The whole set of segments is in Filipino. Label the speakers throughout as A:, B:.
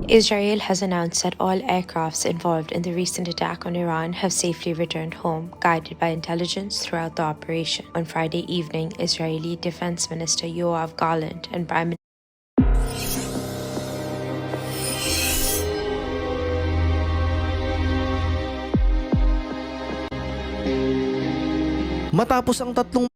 A: Israel has announced that all aircrafts involved in the recent attack on Iran have safely returned home, guided by intelligence throughout the operation. On Friday evening, Israeli Defense Minister Yoav Gallant and Prime Minister
B: Matapos ang tatlong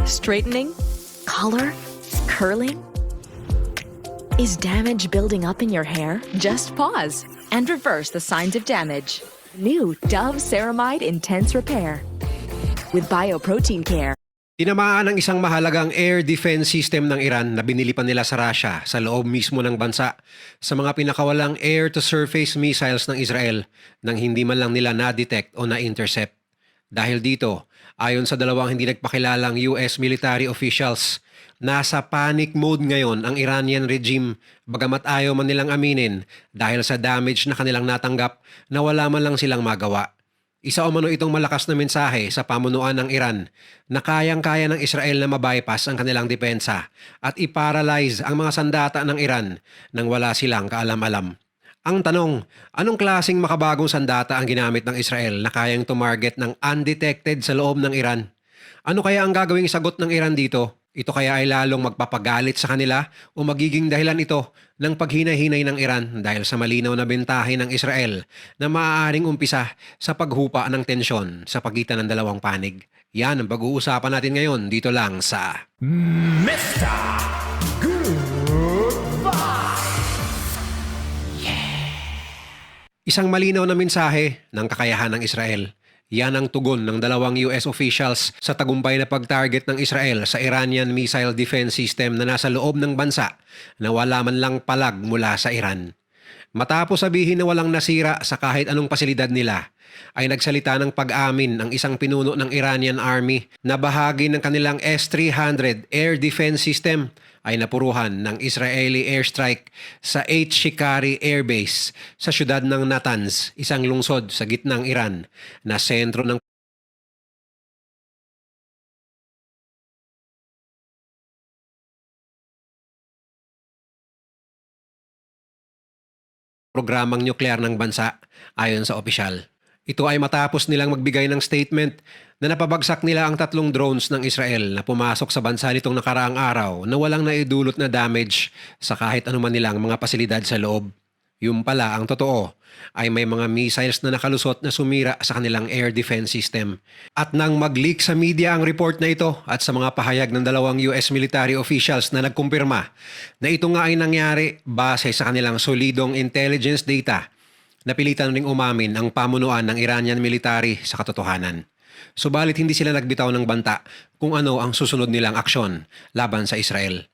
C: Straightening? Color? Curling? Is damage building up in your hair? Just pause and reverse the signs of damage. New Dove Ceramide Intense Repair with Bioprotein Care.
D: Tinamaan ng isang mahalagang air defense system ng Iran na binili pa nila sa Russia sa loob mismo ng bansa sa mga pinakawalang air-to-surface missiles ng Israel nang hindi man lang nila na-detect o na-intercept. Dahil dito, ayon sa dalawang hindi nagpakilalang US military officials, nasa panic mode ngayon ang Iranian regime bagamat ayaw man nilang aminin dahil sa damage na kanilang natanggap na wala man lang silang magawa. Isa umano itong malakas na mensahe sa pamunuan ng Iran na kayang-kaya ng Israel na mabypass ang kanilang depensa at i-paralyze ang mga sandata ng Iran nang wala silang kaalam-alam. Ang tanong, anong klaseng makabagong sandata ang ginamit ng Israel na kayang tumarget ng undetected sa loob ng Iran? Ano kaya ang gagawing sagot ng Iran dito? Ito kaya ay lalong magpapagalit sa kanila o magiging dahilan ito ng paghinay-hinay ng Iran dahil sa malinaw na bentahe ng Israel na maaaring umpisa sa paghupa ng tensyon sa pagitan ng dalawang panig? Yan ang pag-uusapan natin ngayon dito lang sa
E: Mr.
D: Isang malinaw na mensahe ng kakayahan ng Israel. Yan ang tugon ng dalawang US officials sa tagumpay na pag-target ng Israel sa Iranian missile defense system na nasa loob ng bansa na wala man lang palag mula sa Iran. Matapos sabihin na walang nasira sa kahit anong pasilidad nila, ay nagsalita ng pag-amin ang isang pinuno ng Iranian Army na bahagi ng kanilang S-300 air defense system ay napuruhan ng Israeli airstrike sa 8 Shikari Air Base sa syudad ng Natanz, isang lungsod sa gitnang Iran na sentro ng programang nuklear ng bansa ayon sa opisyal. Ito ay matapos nilang magbigay ng statement na napabagsak nila ang 3 drones ng Israel na pumasok sa bansa nitong nakaraang araw na walang naidulot na damage sa kahit anuman nilang mga pasilidad sa loob. Yung pala, ang totoo ay may mga missiles na nakalusot na sumira sa kanilang air defense system. At nang mag-leak sa media ang report na ito at sa mga pahayag ng dalawang US military officials na nagkumpirma na ito nga ay nangyari base sa kanilang solidong intelligence data, napilitan ring umamin ang pamunuan ng Iranian military sa katotohanan. Subalit hindi sila nagbitaw ng banta kung ano ang susunod nilang aksyon laban sa Israel.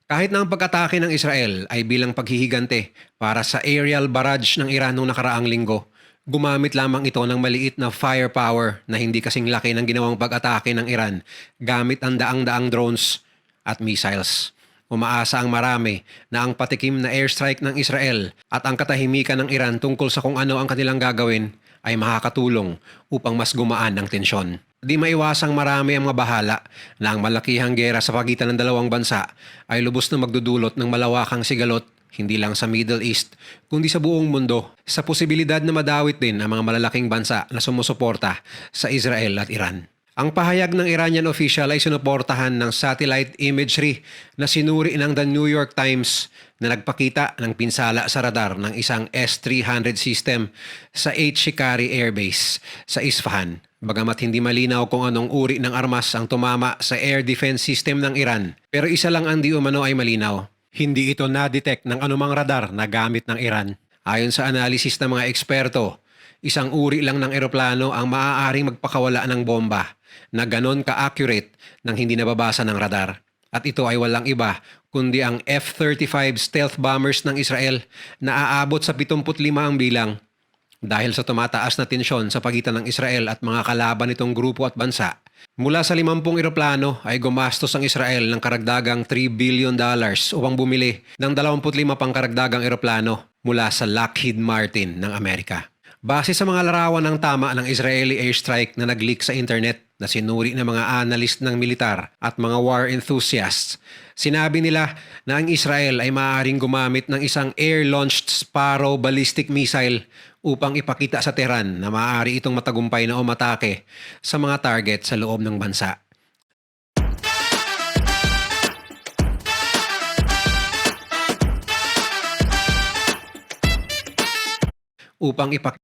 D: Kahit na ang pag-atake ng Israel ay bilang paghihigante para sa aerial barrage ng Iran noong nakaraang linggo, gumamit lamang ito ng maliit na firepower na hindi kasing laki ng ginawang pag-atake ng Iran gamit ang daang-daang drones at missiles. Umaasa ang marami na ang patikim na airstrike ng Israel at ang katahimikan ng Iran tungkol sa kung ano ang kanilang gagawin ay makakatulong upang mas gumaan ang tensyon. Di maiwasang marami ang mabahala na ang malakihang gera sa pagitan ng dalawang bansa ay lubos na magdudulot ng malawakang sigalot hindi lang sa Middle East kundi sa buong mundo sa posibilidad na madawit din ang mga malalaking bansa na sumusuporta sa Israel at Iran. Ang pahayag ng Iranian official ay sinuportahan ng satellite imagery na sinuri ng The New York Times na nagpakita ng pinsala sa radar ng isang S-300 system sa 8 Shikari Air Base sa Isfahan. Bagamat hindi malinaw kung anong uri ng armas ang tumama sa air defense system ng Iran. Pero isa lang ang di umano ay malinaw. Hindi ito na-detect ng anumang radar na gamit ng Iran. Ayon sa analysis ng mga eksperto, isang uri lang ng eroplano ang maaaring magpakawala ng bomba na ganon ka-accurate nang hindi nababasa ng radar. At ito ay walang iba kundi ang F-35 stealth bombers ng Israel na aabot sa 75 ang bilang. Dahil sa tumataas na tensyon sa pagitan ng Israel at mga kalaban nitong grupo at bansa, mula sa 50 eroplano ay gumastos ang Israel ng karagdagang $3 billion upang bumili ng 25 pang karagdagang eroplano mula sa Lockheed Martin ng Amerika. Base sa mga larawan ng tama ng Israeli airstrike na nag-leak sa internet na sinuri ng mga analyst ng militar at mga war enthusiasts, sinabi nila na ang Israel ay maaaring gumamit ng isang air-launched Sparrow ballistic missile upang ipakita sa Tehran na maaari itong matagumpay na umatake sa mga target sa loob ng bansa. Upang ipakita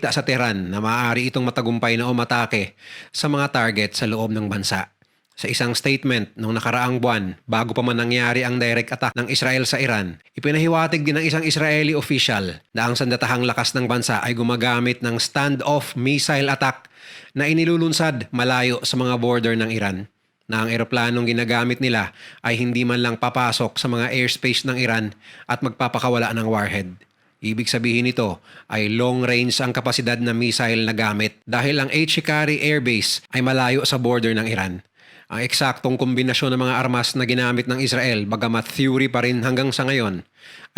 D: sa Tehran na maaari itong matagumpay na umatake sa mga target sa loob ng bansa. Sa isang statement noong nakaraang buwan, bago pa man nangyari ang direct attack ng Israel sa Iran, ipinahiwatig din ng isang Israeli official na ang sandatahang lakas ng bansa ay gumagamit ng standoff missile attack na inilulunsad malayo sa mga border ng Iran, na ang eroplanong ginagamit nila ay hindi man lang papasok sa mga airspace ng Iran at magpapakawala ng warhead. Ibig sabihin nito ay long range ang kapasidad na missile na gamit dahil ang 8 Shikari Air Base ay malayo sa border ng Iran. Ang eksaktong kombinasyon ng mga armas na ginamit ng Israel, bagamat theory pa rin hanggang sa ngayon,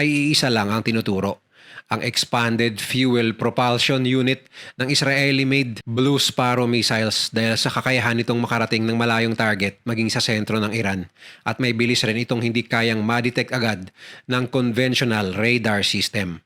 D: ay iisa lang ang tinuturo. Ang Expanded Fuel Propulsion Unit ng Israeli-made Blue Sparrow missiles dahil sa kakayahan nitong makarating ng malayong target maging sa sentro ng Iran at may bilis rin itong hindi kayang ma-detect agad ng conventional radar system.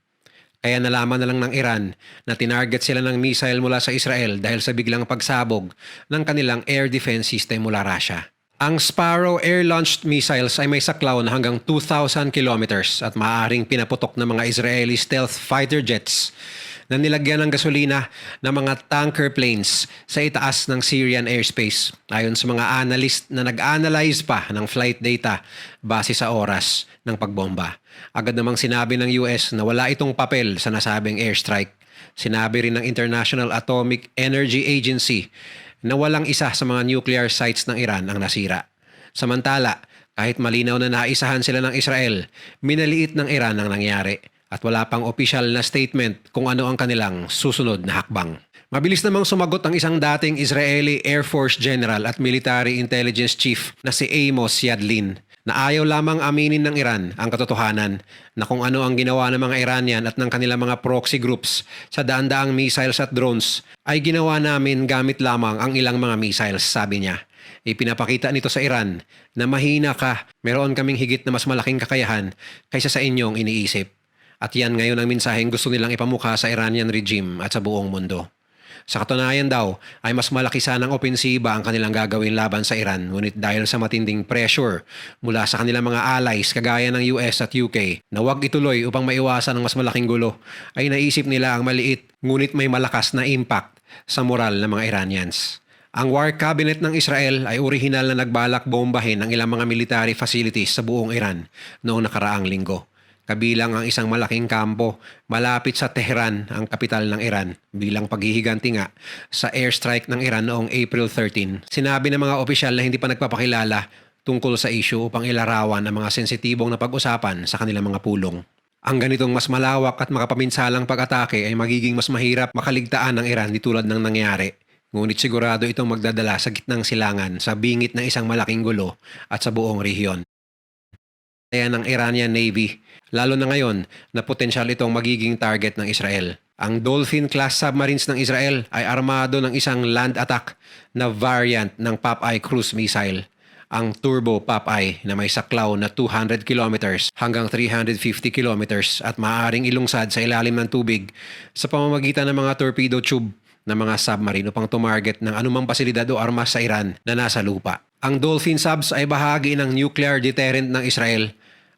D: Kaya nalaman na lang ng Iran na tinarget sila ng missile mula sa Israel dahil sa biglang pagsabog ng kanilang air defense system mula Russia. Ang Sparrow air-launched missiles ay may saklaw na hanggang 2,000 kilometers at maaaring pinaputok ng mga Israeli stealth fighter jets na nilagyan ng gasolina ng mga tanker planes sa itaas ng Syrian airspace ayon sa mga analyst na nag-analyze pa ng flight data base sa oras ng pagbomba. Agad namang sinabi ng US na wala itong papel sa nasabing airstrike. Sinabi rin ng International Atomic Energy Agency na walang isa sa mga nuclear sites ng Iran ang nasira. Samantala, kahit malinaw na naisahan sila ng Israel, minaliit ng Iran ang nangyari at wala pang opisyal na statement kung ano ang kanilang susunod na hakbang. Mabilis namang sumagot ang isang dating Israeli Air Force General at Military Intelligence Chief na si Amos Yadlin na ayaw lamang aminin ng Iran ang katotohanan na kung ano ang ginawa ng mga Iranian at ng kanilang mga proxy groups sa daan-daang missiles at drones ay ginawa namin gamit lamang ang ilang mga missiles, sabi niya. Ipinapakita nito sa Iran na mahina ka, meron kaming higit na mas malaking kakayahan kaysa sa inyong iniisip. At yan ngayon ang mensaheng gusto nilang ipamukha sa Iranian regime at sa buong mundo. Sa katunayan daw ay mas malaki sanang opensiba ang kanilang gagawin laban sa Iran, ngunit dahil sa matinding pressure mula sa kanilang mga allies kagaya ng US at UK na huwag ituloy upang maiwasan ang mas malaking gulo, ay naisip nila ang maliit ngunit may malakas na impact sa moral ng mga Iranians. Ang War Cabinet ng Israel ay orihinal na nagbalak bombahin ang ilang mga military facilities sa buong Iran noong nakaraang linggo. Kabilang ang isang malaking kampo malapit sa Tehran, ang kapital ng Iran, bilang paghihiganti nga sa airstrike ng Iran noong April 13. Sinabi ng mga opisyal na hindi pa nagpapakilala tungkol sa issue upang ilarawan ang mga sensitibong na pag-usapan sa kanilang mga pulong. Ang ganitong mas malawak at makapaminsalang pag-atake ay magiging mas mahirap makaligtaan ng Iran di tulad ng nangyari. Ngunit sigurado itong magdadala sa gitnang silangan sa bingit ng isang malaking gulo at sa buong rehiyon. Kaya ng Iranian Navy, lalo na ngayon na potensyal itong magiging target ng Israel. Ang Dolphin-class submarines ng Israel ay armado ng isang land attack na variant ng Popeye cruise missile, ang Turbo Popeye na may saklaw na 200 kilometers hanggang 350 kilometers at maaaring ilungsad sa ilalim ng tubig sa pamamagitan ng mga torpedo tube ng mga submarine upang tumarget ng anumang pasilidad o armas sa Iran na nasa lupa. Ang Dolphin subs ay bahagi ng nuclear deterrent ng Israel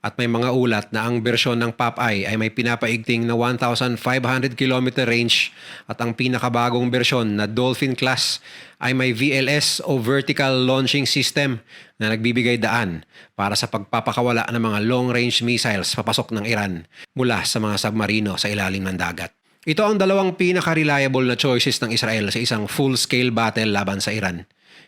D: at may mga ulat na ang bersyon ng Popeye ay may pinapaigting na 1,500 km range at ang pinakabagong bersyon na Dolphin class ay may VLS o Vertical Launching System na nagbibigay daan para sa pagpapakawala ng mga long-range missiles papasok ng Iran mula sa mga submarino sa ilalim ng dagat. Ito ang dalawang pinaka-reliable na choices ng Israel sa isang full-scale battle laban sa Iran.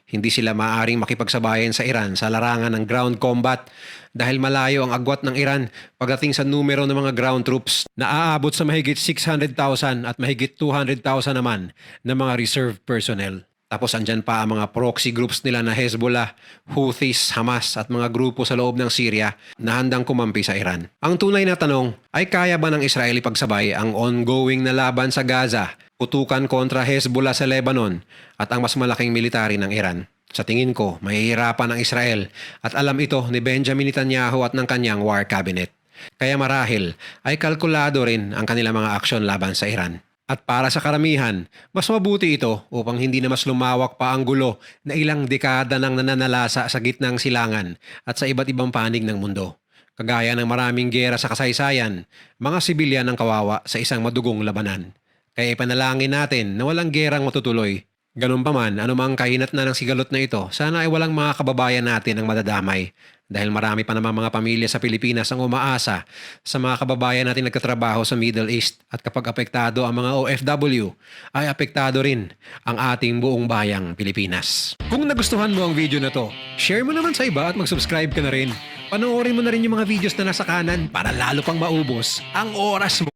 D: Hindi sila maaaring makipagsabayan sa Iran sa larangan ng ground combat dahil malayo ang agwat ng Iran pagdating sa numero ng mga ground troops na aabot sa mahigit 600,000 at mahigit 200,000 naman ng mga reserve personnel. Tapos andyan pa ang mga proxy groups nila na Hezbollah, Houthis, Hamas at mga grupo sa loob ng Syria na handang kumampi sa Iran. Ang tunay na tanong ay kaya ba ng Israel ipagsabay ang ongoing na laban sa Gaza, putukan kontra Hezbollah sa Lebanon at ang mas malaking military ng Iran? Sa tingin ko, mahihirapan ang Israel at alam ito ni Benjamin Netanyahu at ng kanyang War Cabinet. Kaya marahil ay kalkulado rin ang kanilang mga aksyon laban sa Iran. At para sa karamihan, mas mabuti ito upang hindi na mas lumawak pa ang gulo na ilang dekada nang nananalasa sa gitnang silangan at sa iba't ibang panig ng mundo. Kagaya ng maraming giyera sa kasaysayan, mga sibilyan ang kawawa sa isang madugong labanan. Kaya ipanalangin natin na walang gerang matutuloy. Ganun pa man, anumang kahinat na ng sigalot na ito, sana ay walang mga kababayan natin ang madadamay. Dahil marami pa namang mga pamilya sa Pilipinas ang umaasa sa mga kababayan natin nagkatrabaho sa Middle East at kapag apektado ang mga OFW, ay apektado rin ang ating buong bayang Pilipinas. Kung nagustuhan mo ang video na to, share mo naman sa iba at mag-subscribe ka na rin. Panoorin mo na rin yung mga videos na nasa kanan para lalo pang maubos ang oras mo.